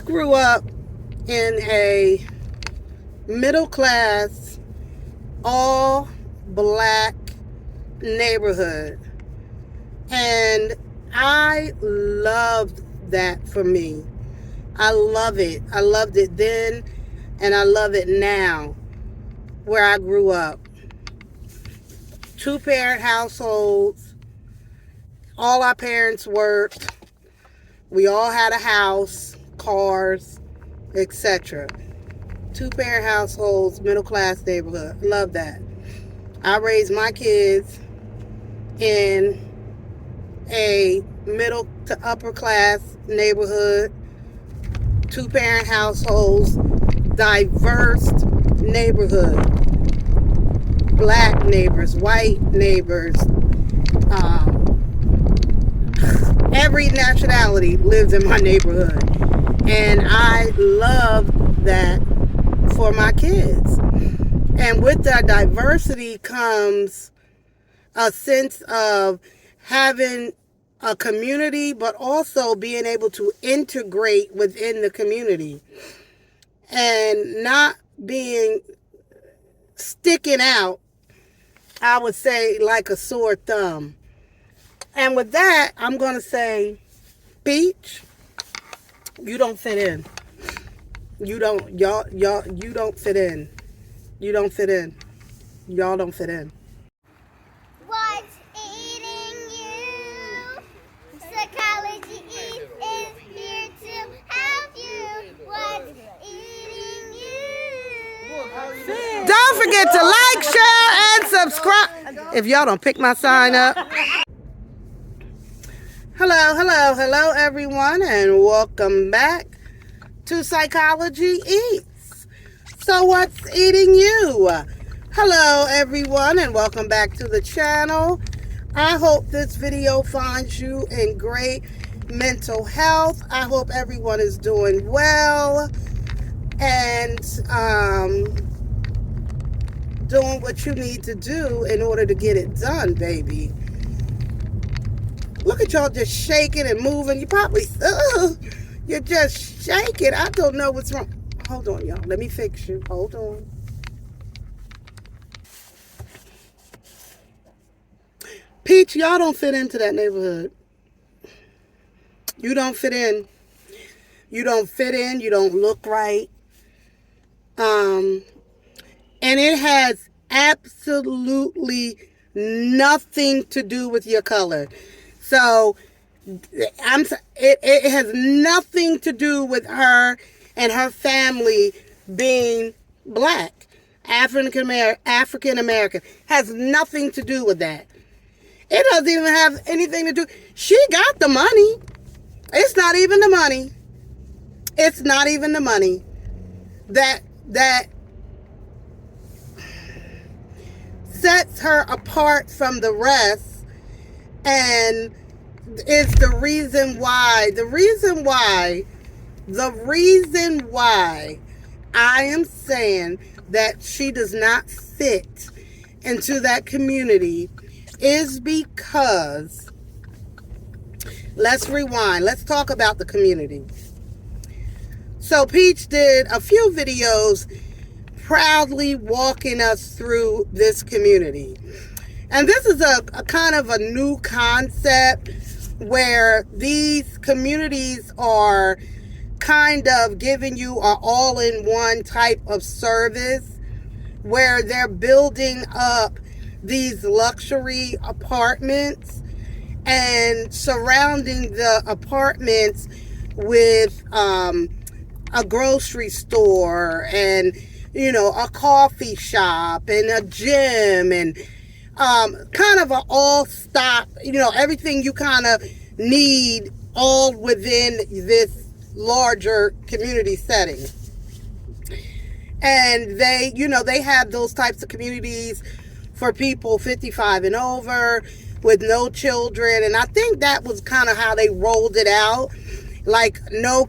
grew up in a middle class, all black neighborhood. And I loved that for me. I love it. I loved it then, and I love it now, where I grew up. Two-parent households. All our parents worked. We all had a house, cars, etc. Two-parent households, middle-class neighborhood. Love that. I raised my kids in a middle to upper class neighborhood, two-parent households, diverse neighborhood, black neighbors, white neighbors, every nationality lives in my neighborhood, and I love that for my kids. And with that diversity comes a sense of having a community, but also being able to integrate within the community and not being sticking out, I would say, like a sore thumb. And with that, I'm going to say, Peach, you don't fit in. You don't fit in. You don't fit in. Y'all don't fit in. What's eating you? Psychology is here to help you. What's eating you? Don't forget to like, share, and subscribe. If y'all don't pick my sign up. Hello, everyone, and welcome back to Psychology Eats. So what's eating you? Hello, everyone, and welcome back to the channel. I hope this video finds you in great mental health. I hope everyone is doing well and doing what you need to do in order to get it done, baby. Look at y'all just shaking and moving. You probably, you're just shaking. I don't know what's wrong. Hold on, y'all. Let me fix you. Hold on. Peach, y'all don't fit into that neighborhood. You don't fit in. You don't fit in. You don't look right. And it has absolutely nothing to do with your color. So it has nothing to do with her and her family being black, African American. Has nothing to do with that. It doesn't even have anything to do. She got the money. It's not even the money. It's not even the money that sets her apart from the rest. And is the reason why I am saying that she does not fit into that community is because, let's rewind. Let's talk about the community. So Peach did a few videos proudly walking us through this community. And this is a kind of a new concept where these communities are kind of giving you an all-in-one type of service where they're building up these luxury apartments and surrounding the apartments with a grocery store and, you know, a coffee shop and a gym and kind of an all-stop, you know, everything you kind of need all within this larger community setting. And they, you know, they have those types of communities for people 55 and over with no children. And I think that was kind of how they rolled it out. Like no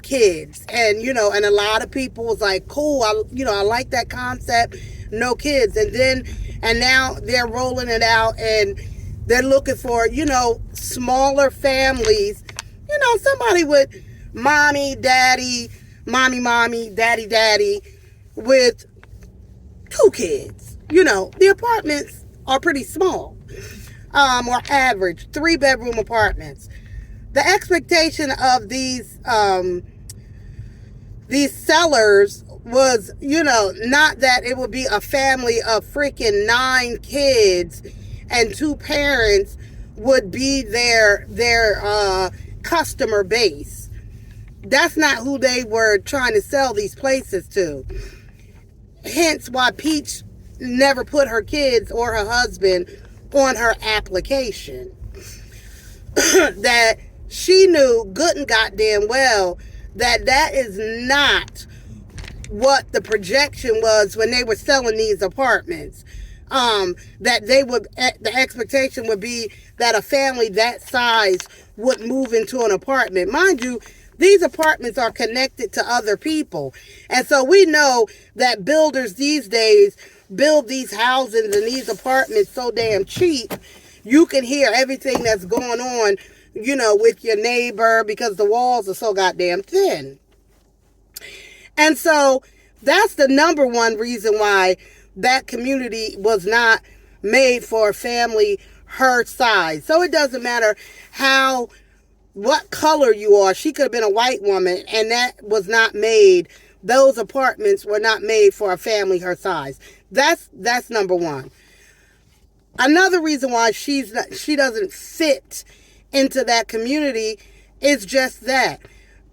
kids. And, you know, and a lot of people was like, cool, I like that concept, no kids. And now they're rolling it out and they're looking for, you know, smaller families, you know, somebody with mommy, daddy, mommy, daddy, with 2 kids. The apartments are pretty small, or average 3-bedroom apartments. The expectation of these sellers was, not that it would be a family of freaking 9 kids and 2 parents would be their customer base. That's not who they were trying to sell these places to. Hence why Peach never put her kids or her husband on her application. That she knew good and goddamn well that is not what the projection was when they were selling these apartments. The expectation would be that a family that size would move into an apartment. Mind you, these apartments are connected to other people. And so we know that builders these days build these houses and these apartments so damn cheap, you can hear everything that's going on, with your neighbor, because the walls are so goddamn thin. And so that's the number one reason why that community was not made for a family her size. So it doesn't matter what color you are. She could have been a white woman, and that was not made. Those apartments were not made for a family her size. That's number one. Another reason why she doesn't fit into that community is just that.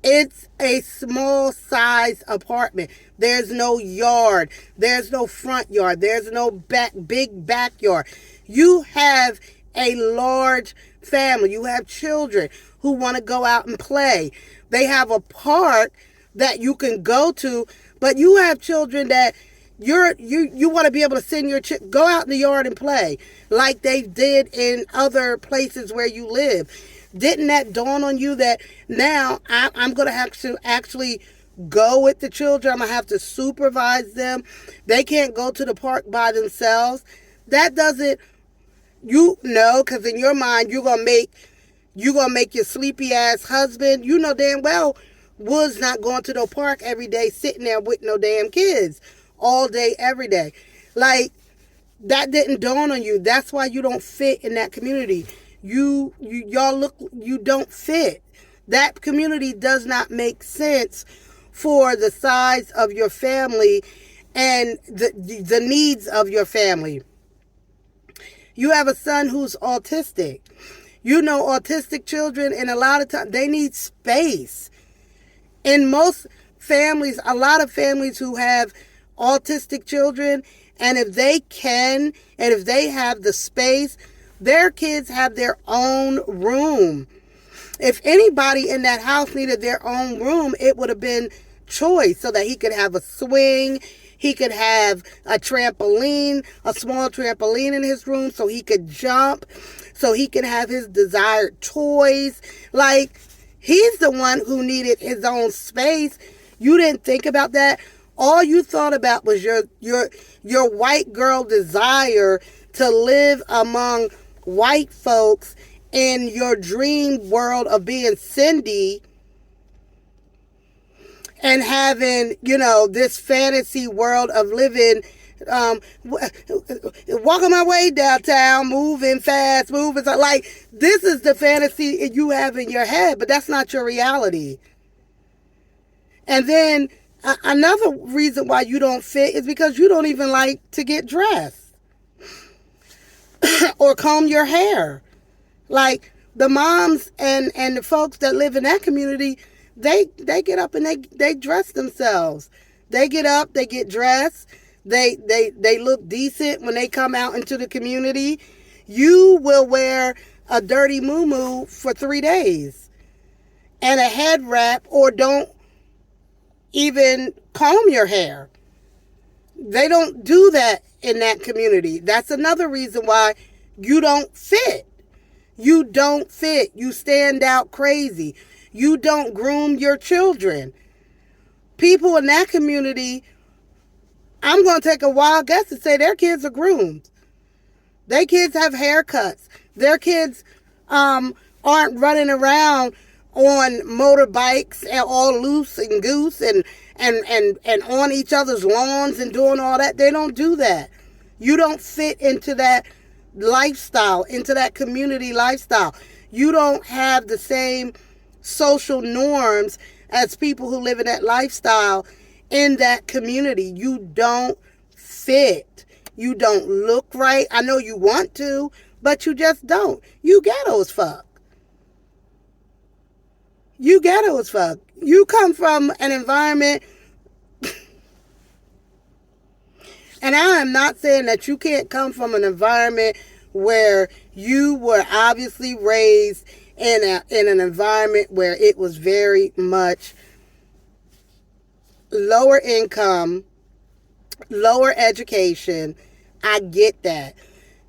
It's a small size apartment. There's no yard. There's no front yard. There's no big backyard. You have a large family. You have children who want to go out and play. They have a park that you can go to, but you have children that you want to be able to send go out in the yard and play like they did in other places where you live. Didn't that dawn on you that now I'm going to have to actually go with the children? I'm going to have to supervise them. They can't go to the park by themselves. That doesn't, because in your mind, you're going to make your sleepy ass husband, damn well, was not going to the park every day, sitting there with no damn kids all day, every day. Like, that didn't dawn on you. That's why you don't fit in that community. You don't fit. That community does not make sense for the size of your family and the needs of your family. You have a son who's autistic. Autistic children, and a lot of times they need space. In most families, a lot of families who have autistic children, and if they have the space, their kids have their own room. If anybody in that house needed their own room, it would have been Choice, so that he could have a swing, he could have a trampoline, a small trampoline in his room so he could jump, so he could have his desired toys. Like, he's the one who needed his own space. You didn't think about that. All you thought about was your white girl desire to live among white folks in your dream world of being Cindy and having, this fantasy world of living, walking my way downtown, moving fast, moving. Like, this is the fantasy you have in your head, but that's not your reality. And then another reason why you don't fit is because you don't even like to get dressed or comb your hair. Like, the moms and the folks that live in that community, they get up and they dress themselves. They get up, they get dressed, they look decent when they come out into the community. You will wear a dirty muumuu for 3 days and a head wrap, or don't even comb your hair. They don't do that in that community. That's another reason why you don't fit. You don't fit. You stand out crazy. You don't groom your children. People in that community, I'm going to take a wild guess and say their kids are groomed. Their kids have haircuts. Their kids aren't running around on motorbikes and all loose and goose and on each other's lawns and doing all that. They don't do that. You don't fit into that lifestyle, into that community lifestyle. You don't have the same social norms as people who live in that lifestyle in that community. You don't fit. You don't look right. I know you want to, but you just don't. You ghetto as fuck. You ghetto as fuck. You come from an environment, and I am not saying that you can't come from an environment where you were obviously raised in an environment where it was very much lower income, lower education. I get that.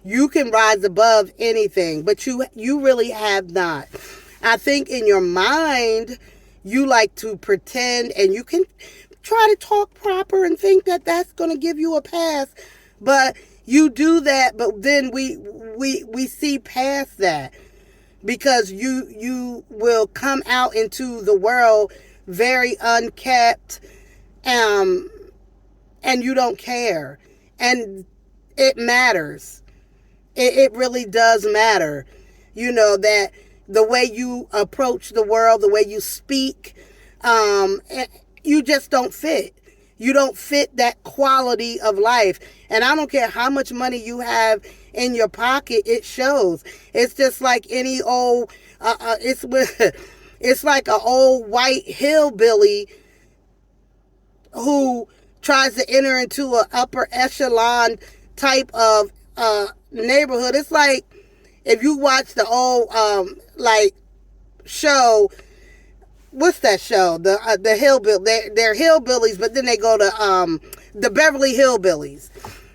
You can rise above anything, but you really have not. I think in your mind, you like to pretend, and you can try to talk proper and think that that's going to give you a pass. But you do that, but then we see past that, because you will come out into the world very unkept, and you don't care. And it matters. It really does matter. You know, that the way you approach the world, the way you speak, you just don't fit. You don't fit that quality of life. And I don't care how much money you have in your pocket, it shows. It's just like any old, it's like an old white hillbilly who tries to enter into an upper echelon type of neighborhood. It's like if you watch the old show, what's that show? The hillbill. They're hillbillies, but then they go to the Beverly Hillbillies.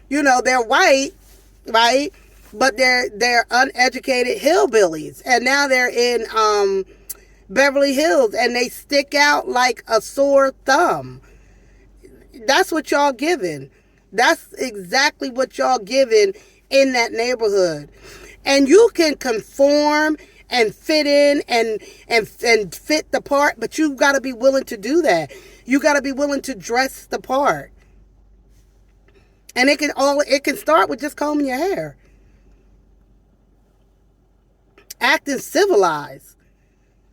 You know, they're white, right? But they're uneducated hillbillies, and now they're in Beverly Hills, and they stick out like a sore thumb. That's what y'all giving. That's exactly what y'all giving in that neighborhood. And you can conform and fit in and fit the part, but you've got to be willing to do that. You got to be willing to dress the part. And it can start with just combing your hair. Acting civilized.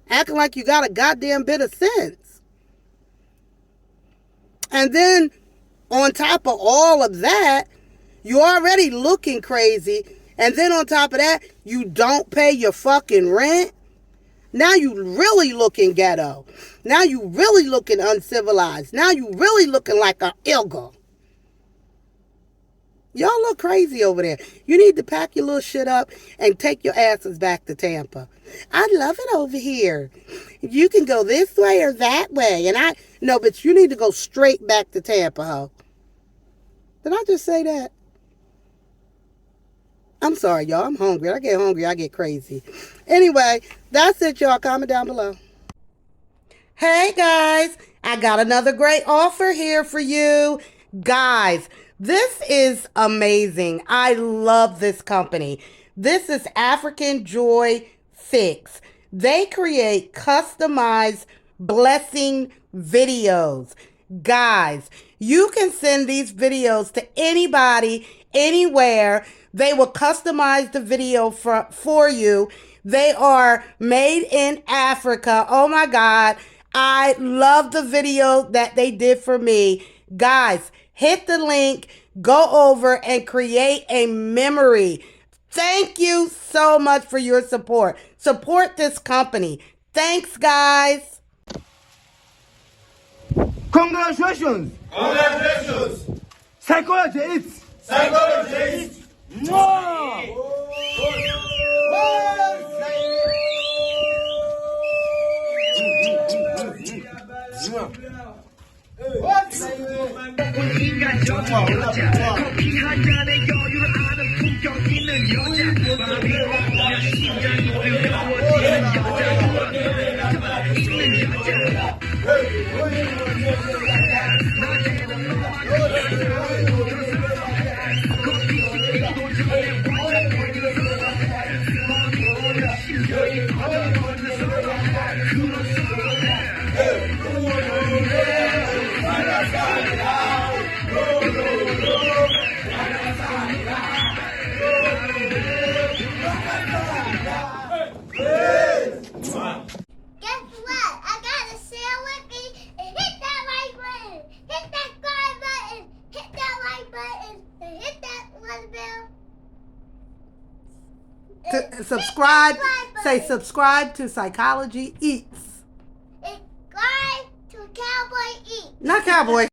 Acting like you got a goddamn bit of sense. And then on top of all of that, you're already looking crazy. And then on top of that, you don't pay your fucking rent. Now you really looking ghetto. Now you really looking uncivilized. Now you really looking like a ilga. Y'all look crazy over there. You need to pack your little shit up and take your asses back to Tampa. I love it over here. You can go this way or that way. And no, but you need to go straight back to Tampa, ho. Did I just say that? I'm sorry, y'all. I'm hungry. I get hungry. I get crazy. Anyway, that's it, y'all. Comment down below. Hey, guys. I got another great offer here for you. Guys, this is amazing. I love this company. This is African Joy Fix. They create customized blessing videos. Guys, you can send these videos to anybody, anywhere. They will customize the video for you. They are made in Africa. Oh my God. I love the video that they did for me. Guys, hit the link, go over and create a memory. Thank you so much for your support. Support this company. Thanks, guys. Congratulations! Congratulations! Psychology is! Psychology is! More! 커피 한 잔의 여유를 아는 품격 있는 여자 마음이 오면 심장이 뜨거워지는 여자 있는 여자 낮에는 너만 커피 식기도 전에 완전 걸려서 마음이 오면 심장이 터져버려서 Guess what? I got a share with me and hit that like button. Hit that subscribe button. Hit that like button. And hit that one bell. To subscribe, Hit that say button. subscribe to Psychology Eats. Subscribe to Cowboy Eat. Not Cowboy.